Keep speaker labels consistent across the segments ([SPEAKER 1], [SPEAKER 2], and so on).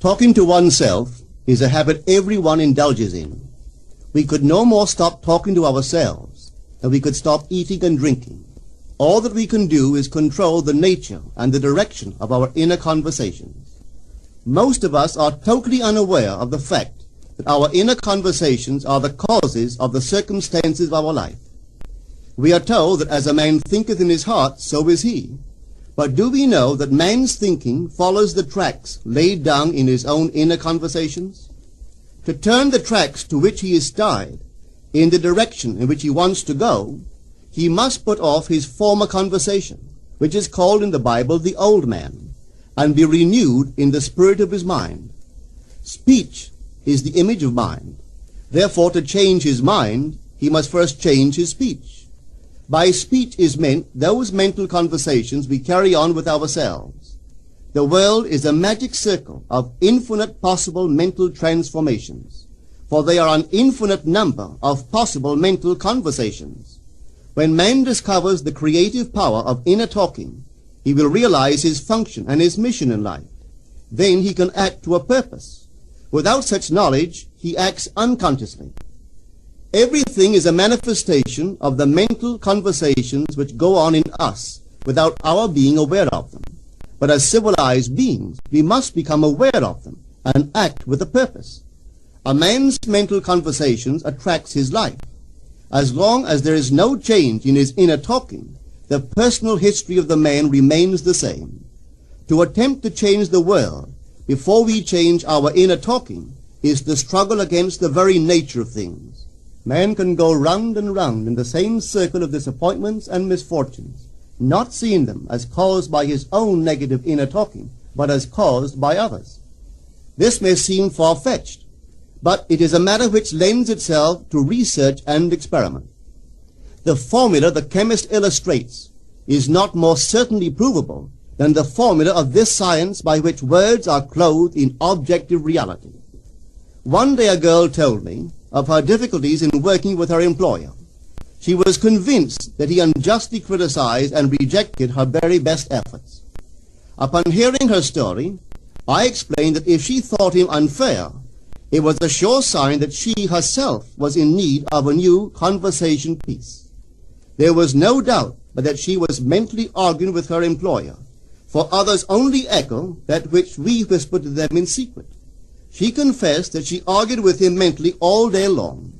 [SPEAKER 1] Talking to oneself is a habit everyone indulges in. We could no more stop talking to ourselves than we could stop eating and drinking. All that we can do is control the nature and the direction of our inner conversations. Most of us are totally unaware of the fact that our inner conversations are the causes of the circumstances of our life. We are told that as a man thinketh in his heart, so is he. But do we know that man's thinking follows the tracks laid down in his own inner conversations? To turn the tracks to which he is tied in the direction in which he wants to go, he must put off his former conversation, which is called in the Bible the old man, and be renewed in the spirit of his mind. Speech is the image of mind. Therefore, to change his mind, he must first change his speech. By speech is meant those mental conversations we carry on with ourselves. The world is a magic circle of infinite possible mental transformations, for there are an infinite number of possible mental conversations. When man discovers the creative power of inner talking, he will realize his function and his mission in life. Then he can act to a purpose. Without such knowledge, he acts unconsciously. Everything is a manifestation of the mental conversations which go on in us without our being aware of them. But as civilized beings, we must become aware of them and act with a purpose. A man's mental conversations attracts his life. As long as there is no change in his inner talking, the personal history of the man remains the same. To attempt to change the world before we change our inner talking is the struggle against the very nature of things. Man can go round and round in the same circle of disappointments and misfortunes, not seeing them as caused by his own negative inner talking, but as caused by others. This may seem far-fetched, but it is a matter which lends itself to research and experiment. The formula the chemist illustrates is not more certainly provable than the formula of this science by which words are clothed in objective reality. One day a girl told me of her difficulties in working with her employer. She was convinced that he unjustly criticized and rejected her very best efforts. Upon hearing her story, I explained that if she thought him unfair, it was a sure sign that she herself was in need of a new conversation piece. There was no doubt but that she was mentally arguing with her employer, for others only echo that which we whisper to them in secret. She confessed that she argued with him mentally all day long.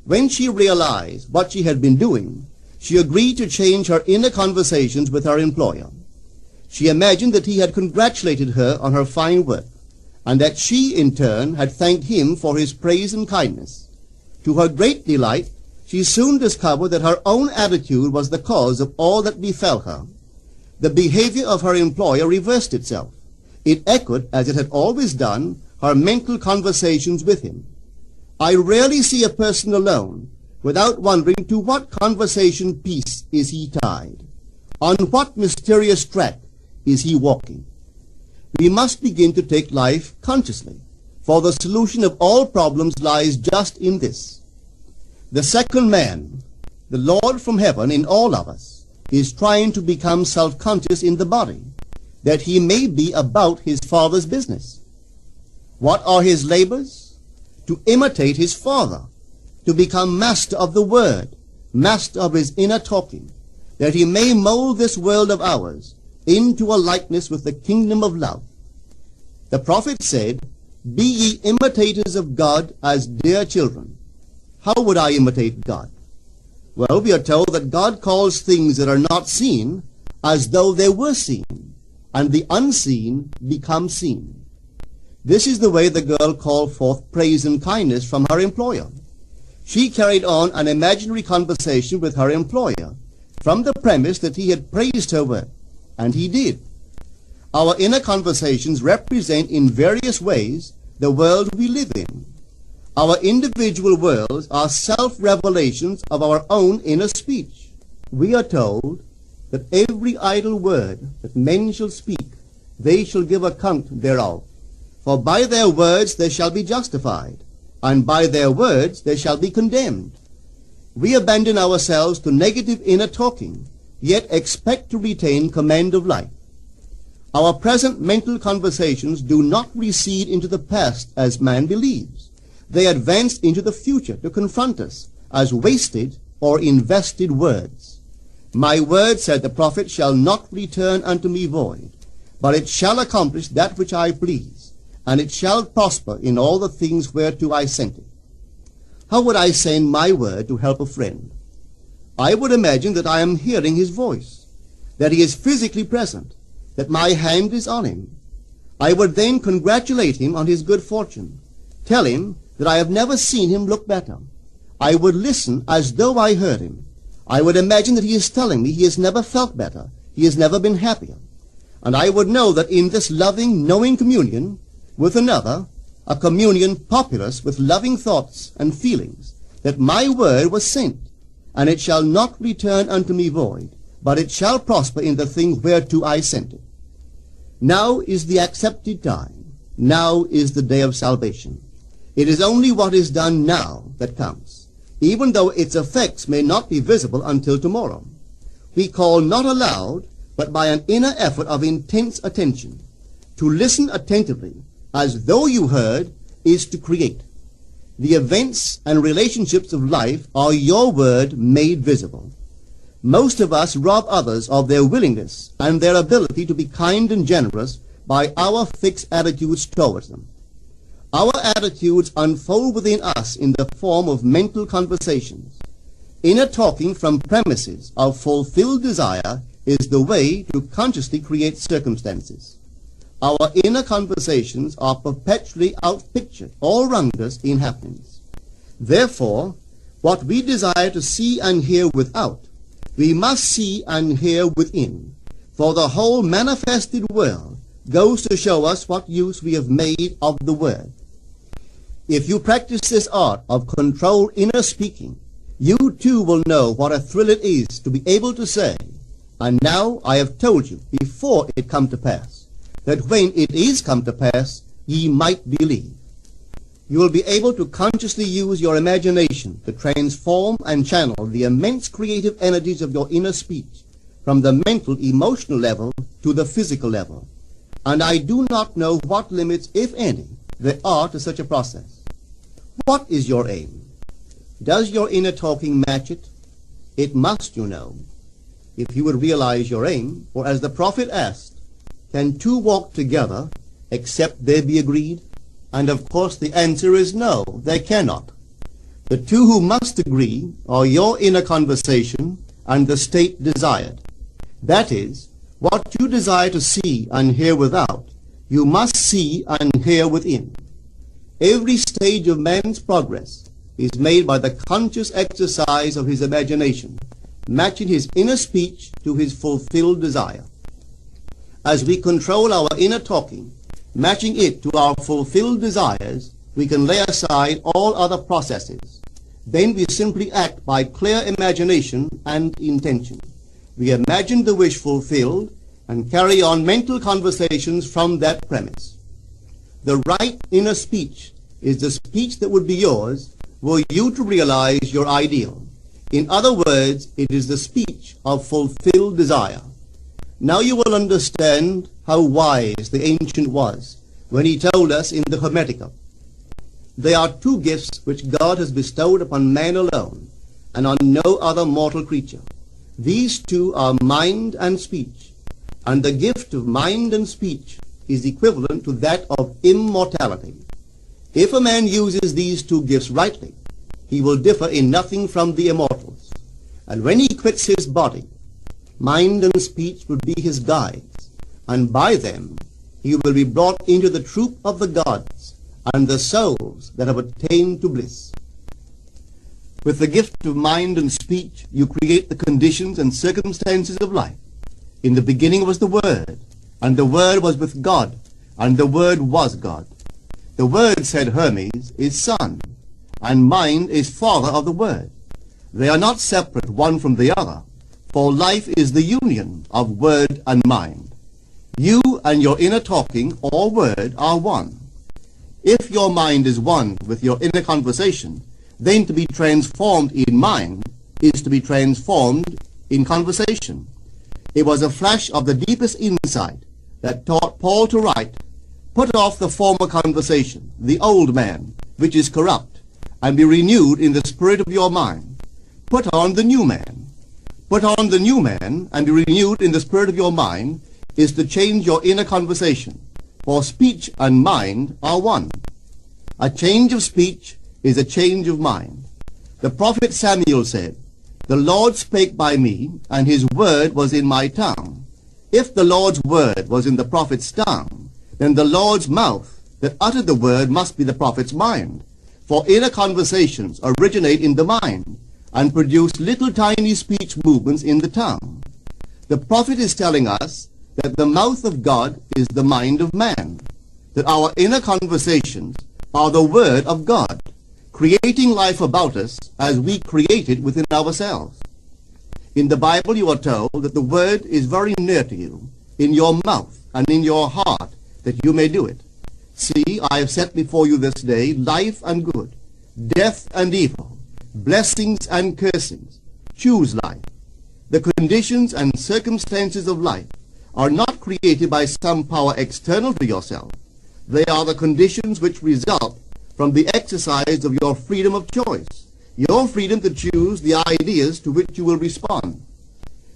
[SPEAKER 1] When she realized what she had been doing, she agreed to change her inner conversations with her employer. She imagined that he had congratulated her on her fine work, and that she, in turn, had thanked him for his praise and kindness. To her great delight, she soon discovered that her own attitude was the cause of all that befell her. The behavior of her employer reversed itself. It echoed, as it had always done, her mental conversations with him. I rarely see a person alone without wondering to what conversation piece is he tied. On what mysterious track is he walking? We must begin to take life consciously, for the solution of all problems lies just in this. The second man, the Lord from heaven in all of us, is trying to become self-conscious in the body, that he may be about his Father's business. What are his labors? To imitate his Father, to become master of the Word, master of his inner talking, that he may mold this world of ours into a likeness with the kingdom of love. The prophet said, "Be ye imitators of God as dear children." How would I imitate God? Well, we are told that God calls things that are not seen as though they were seen, and the unseen become seen. This is the way the girl called forth praise and kindness from her employer. She carried on an imaginary conversation with her employer from the premise that he had praised her work, and he did. Our inner conversations represent in various ways the world we live in. Our individual worlds are self-revelations of our own inner speech. We are told that every idle word that men shall speak, they shall give account thereof. For by their words they shall be justified, and by their words they shall be condemned. We abandon ourselves to negative inner talking, yet expect to retain command of life. Our present mental conversations do not recede into the past as man believes. They advance into the future to confront us as wasted or invested words. My word, said the prophet, shall not return unto me void, but it shall accomplish that which I please, and it shall prosper in all the things whereto I sent it. How would I send my word to help a friend? I would imagine that I am hearing his voice, that he is physically present, that my hand is on him. I would then congratulate him on his good fortune, tell him that I have never seen him look better. I would listen as though I heard him. I would imagine that he is telling me he has never felt better, he has never been happier. And I would know that in this loving, knowing communion with another, a communion populous with loving thoughts and feelings, that my word was sent, and it shall not return unto me void, but it shall prosper in the thing whereto I sent it. Now is the accepted time. Now is the day of salvation. It is only what is done now that counts, even though its effects may not be visible until tomorrow. We call not aloud, but by an inner effort of intense attention. To listen attentively, as though you heard, is to create. The events and relationships of life are your word made visible. Most of us rob others of their willingness and their ability to be kind and generous by our fixed attitudes towards them. Our attitudes unfold within us in the form of mental conversations. Inner talking from premises of fulfilled desire is the way to consciously create circumstances. Our inner conversations are perpetually outpictured all around us in happenings. Therefore, what we desire to see and hear without, we must see and hear within, for the whole manifested world goes to show us what use we have made of the word. If you practice this art of controlled inner speaking, you too will know what a thrill it is to be able to say, and now I have told you before it come to pass, that when it is come to pass, ye might believe. You will be able to consciously use your imagination to transform and channel the immense creative energies of your inner speech from the mental, emotional level to the physical level. And I do not know what limits, if any, there are to such a process. What is your aim? Does your inner talking match it? It must, you know. If you would realize your aim, or as the prophet asked, can two walk together except they be agreed? And of course the answer is no, they cannot. The two who must agree are your inner conversation and the state desired. That is, what you desire to see and hear without, you must see and hear within. Every stage of man's progress is made by the conscious exercise of his imagination, matching his inner speech to his fulfilled desire. As we control our inner talking, matching it to our fulfilled desires, we can lay aside all other processes. Then we simply act by clear imagination and intention. We imagine the wish fulfilled and carry on mental conversations from that premise. The right inner speech is the speech that would be yours were you to realize your ideal. In other words, it is the speech of fulfilled desire. Now you will understand how wise the ancient was when he told us in the Hermetica, there are two gifts which God has bestowed upon man alone and on no other mortal creature. These two are mind and speech, and the gift of mind and speech is equivalent to that of immortality. If a man uses these two gifts rightly, he will differ in nothing from the immortals. And when he quits his body, mind and speech will be his guides, and by them he will be brought into the troop of the gods and the souls that have attained to bliss. With the gift of mind and speech, you create the conditions and circumstances of life. In the beginning was the Word, and the Word was with God, and the Word was God. The Word, said Hermes, is Son, and mind is Father of the Word. They are not separate one from the other, for life is the union of word and mind. You and your inner talking or word are one. If your mind is one with your inner conversation, then to be transformed in mind is to be transformed in conversation. It was a flash of the deepest insight that taught Paul to write, "Put off the former conversation, the old man, which is corrupt, and be renewed in the spirit of your mind. Put on the new man." Put on the new man and be renewed in the spirit of your mind is to change your inner conversation, for speech and mind are one. A change of speech is a change of mind. The prophet Samuel said, "The Lord spake by me, and his word was in my tongue." If the Lord's word was in the prophet's tongue, then the Lord's mouth that uttered the word must be the prophet's mind, for inner conversations originate in the mind and produce little tiny speech movements in the tongue. The prophet is telling us that the mouth of God is the mind of man, that our inner conversations are the word of God, creating life about us as we create it within ourselves. In the Bible you are told that the word is very near to you, in your mouth and in your heart, that you may do it. See, I have set before you this day life and good, death and evil, blessings and cursings. Choose life. The conditions and circumstances of life are not created by some power external to yourself. They are the conditions which result from the exercise of your freedom of choice, your freedom to choose the ideas to which you will respond.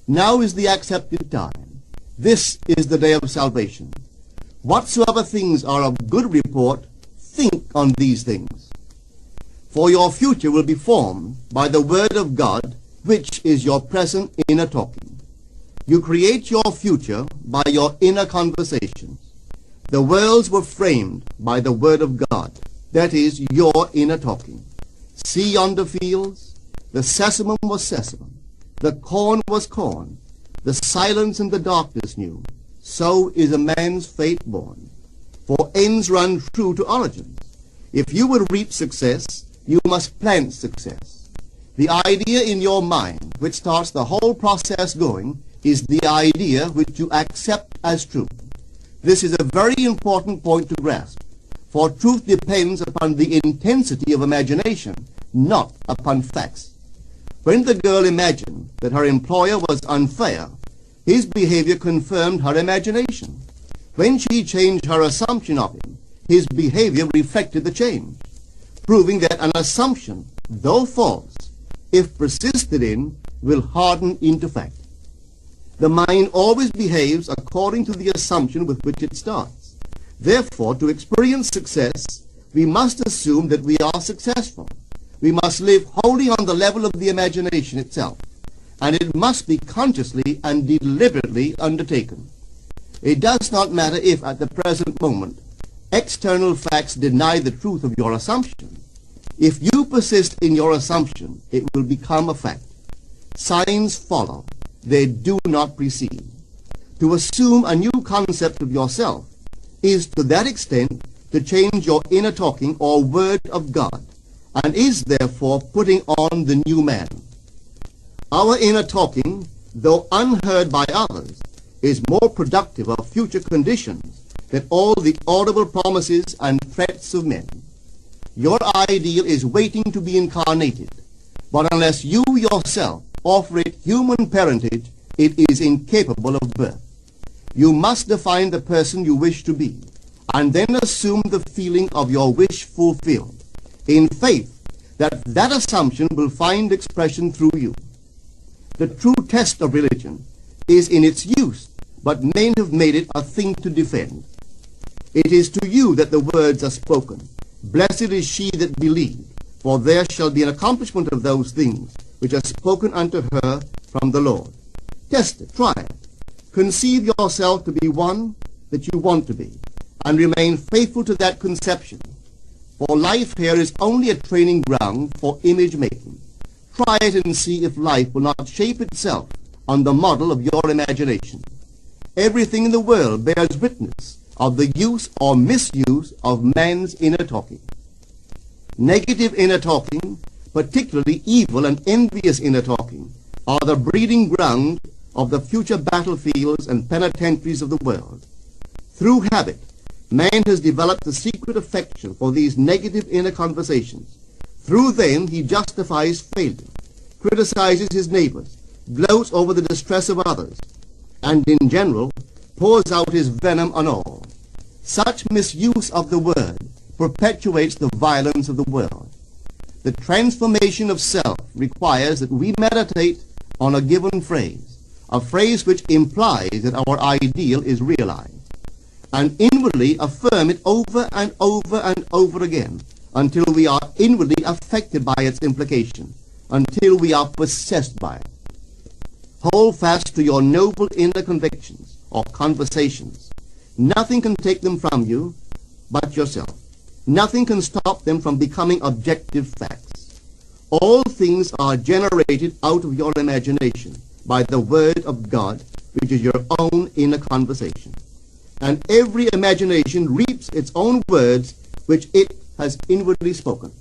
[SPEAKER 1] Now is the accepted time. This is the day of salvation. Whatsoever things are of good report, think on these things. For your future will be formed by the word of God, which is your present inner talking. You create your future by your inner conversations. The worlds were framed by the word of God, that is, your inner talking. See yonder fields? The sesamum was sesamum, the corn was corn, the silence and the darkness knew. So is a man's fate born. For ends run true to origins. If you would reap success, you must plant success. The idea in your mind, which starts the whole process going, is the idea which you accept as true. This is a very important point to grasp, for truth depends upon the intensity of imagination, not upon facts. When the girl imagined that her employer was unfair, his behavior confirmed her imagination. When she changed her assumption of him, his behavior reflected the change, proving that an assumption, though false, if persisted in, will harden into fact. The mind always behaves according to the assumption with which it starts. Therefore, to experience success, we must assume that we are successful. We must live wholly on the level of the imagination itself, and it must be consciously and deliberately undertaken. It does not matter if, at the present moment, external facts deny the truth of your assumption. If you persist in your assumption, it will become a fact. Signs follow. They do not precede. To assume a new concept of yourself is to that extent to change your inner talking or word of God, and is therefore putting on the new man. Our inner talking, though unheard by others, is more productive of future conditions than all the audible promises and threats of men. Your ideal is waiting to be incarnated, but unless you yourself offer it human parentage, it is incapable of birth. You must define the person you wish to be, and then assume the feeling of your wish fulfilled, in faith that that assumption will find expression through you. The true test of religion is in its use, but men have made it a thing to defend. It is to you that the words are spoken. Blessed is she that believed, for there shall be an accomplishment of those things which are spoken unto her from the Lord. Test it, try it. Conceive yourself to be one that you want to be, and remain faithful to that conception. For life here is only a training ground for image making. Try it and see if life will not shape itself on the model of your imagination. Everything in the world bears witness of the use or misuse of man's inner talking. Negative inner talking, particularly evil and envious inner talking, are the breeding ground of the future battlefields and penitentiaries of the world. Through habit, man has developed a secret affection for these negative inner conversations. Through them he justifies failure, criticizes his neighbors, gloats over the distress of others, and in general pours out his venom on all. Such misuse of the word perpetuates the violence of the world. The transformation of self requires that we meditate on a given phrase, a phrase which implies that our ideal is realized, and inwardly affirm it over and over and over again until we are inwardly affected by its implication, until we are possessed by it. Hold fast to your noble inner convictions or conversations. Nothing can take them from you but yourself. Nothing can stop them from becoming objective facts. All things are generated out of your imagination by the Word of God, which is your own inner conversation. And every imagination reaps its own words which it has inwardly spoken.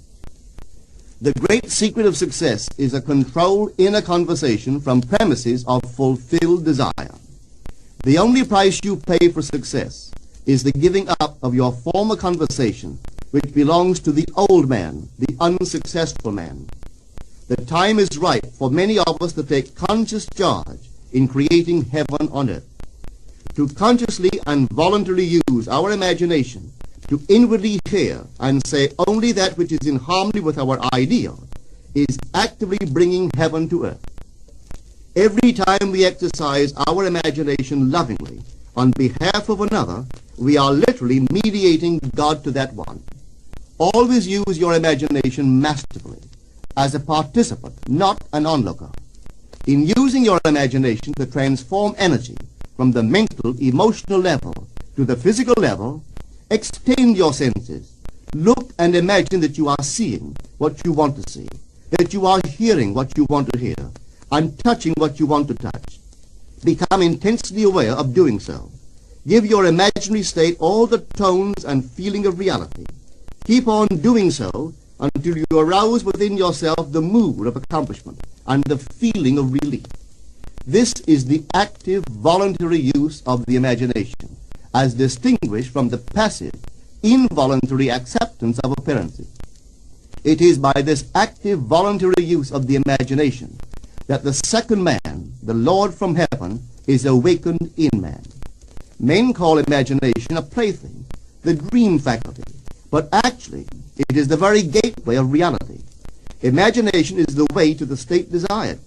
[SPEAKER 1] The great secret of success is a controlled inner conversation from premises of fulfilled desire. The only price you pay for success is the giving up of your former conversation, which belongs to the old man, the unsuccessful man. The time is ripe for many of us to take conscious charge in creating heaven on earth. To consciously and voluntarily use our imagination to inwardly hear and say only that which is in harmony with our ideal is actively bringing heaven to earth. Every time we exercise our imagination lovingly on behalf of another, we are literally mediating God to that one. Always use your imagination masterfully, as a participant, not an onlooker. In using your imagination to transform energy from the mental, emotional level to the physical level, extend your senses. Look and imagine that you are seeing what you want to see, that you are hearing what you want to hear, and touching what you want to touch. Become intensely aware of doing so. Give your imaginary state all the tones and feeling of reality. Keep on doing so until you arouse within yourself the mood of accomplishment and the feeling of relief. This is the active, voluntary use of the imagination, as distinguished from the passive, involuntary acceptance of appearances. It is by this active, voluntary use of the imagination that the second man, the Lord from heaven, is awakened in man. Men call imagination a plaything, the dream faculty, but actually it is the very gateway of reality. Imagination is the way to the state desired.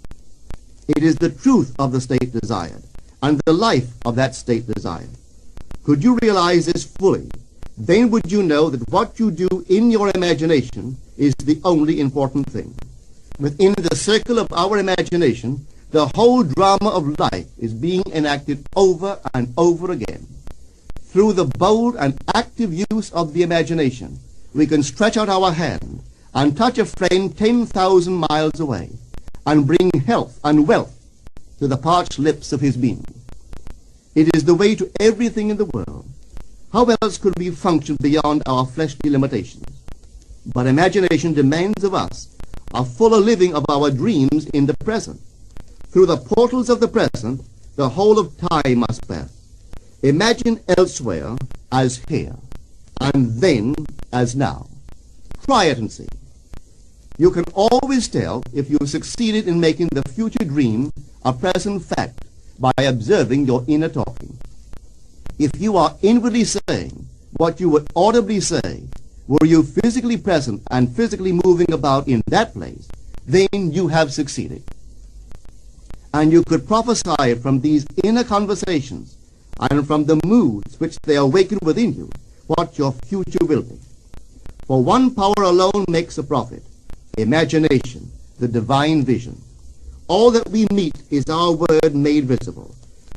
[SPEAKER 1] It is the truth of the state desired, and the life of that state desired. Could you realize this fully, then would you know that what you do in your imagination is the only important thing. Within the circle of our imagination, the whole drama of life is being enacted over and over again. Through the bold and active use of the imagination, we can stretch out our hand and touch a friend 10,000 miles away and bring health and wealth to the parched lips of his being. It is the way to everything in the world. How else could we function beyond our fleshly limitations? But imagination demands of us a fuller living of our dreams in the present. Through the portals of the present, the whole of time must pass. Imagine elsewhere as here, and then as now. Try it and see. You can always tell if you have succeeded in making the future dream a present fact by observing your inner talking. If you are inwardly saying what you would audibly say, were you physically present and physically moving about in that place, then you have succeeded. And you could prophesy from these inner conversations and from the moods which they awaken within you what your future will be. For one power alone makes a prophet, imagination, the divine vision. All that we meet is our word made visible,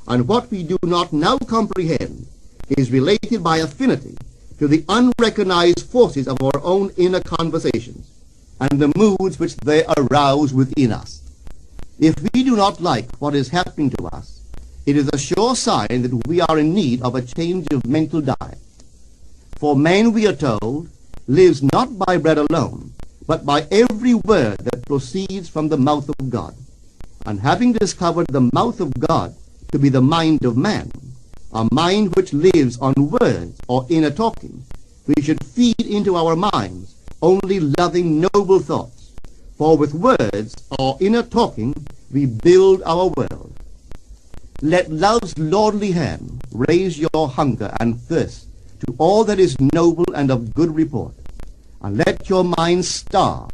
[SPEAKER 1] and what we do not now comprehend is related by affinity to the unrecognized forces of our own inner conversations and the moods which they arouse within us. If we do not like what is happening to us, it is a sure sign that we are in need of a change of mental diet. For man, we are told, lives not by bread alone, but by every word that proceeds from the mouth of God. And having discovered the mouth of God to be the mind of man, a mind which lives on words or inner talking, we should feed into our minds only loving, noble thoughts. For with words or inner talking, we build our world. Let love's lordly hand raise your hunger and thirst to all that is noble and of good report, and let your minds starve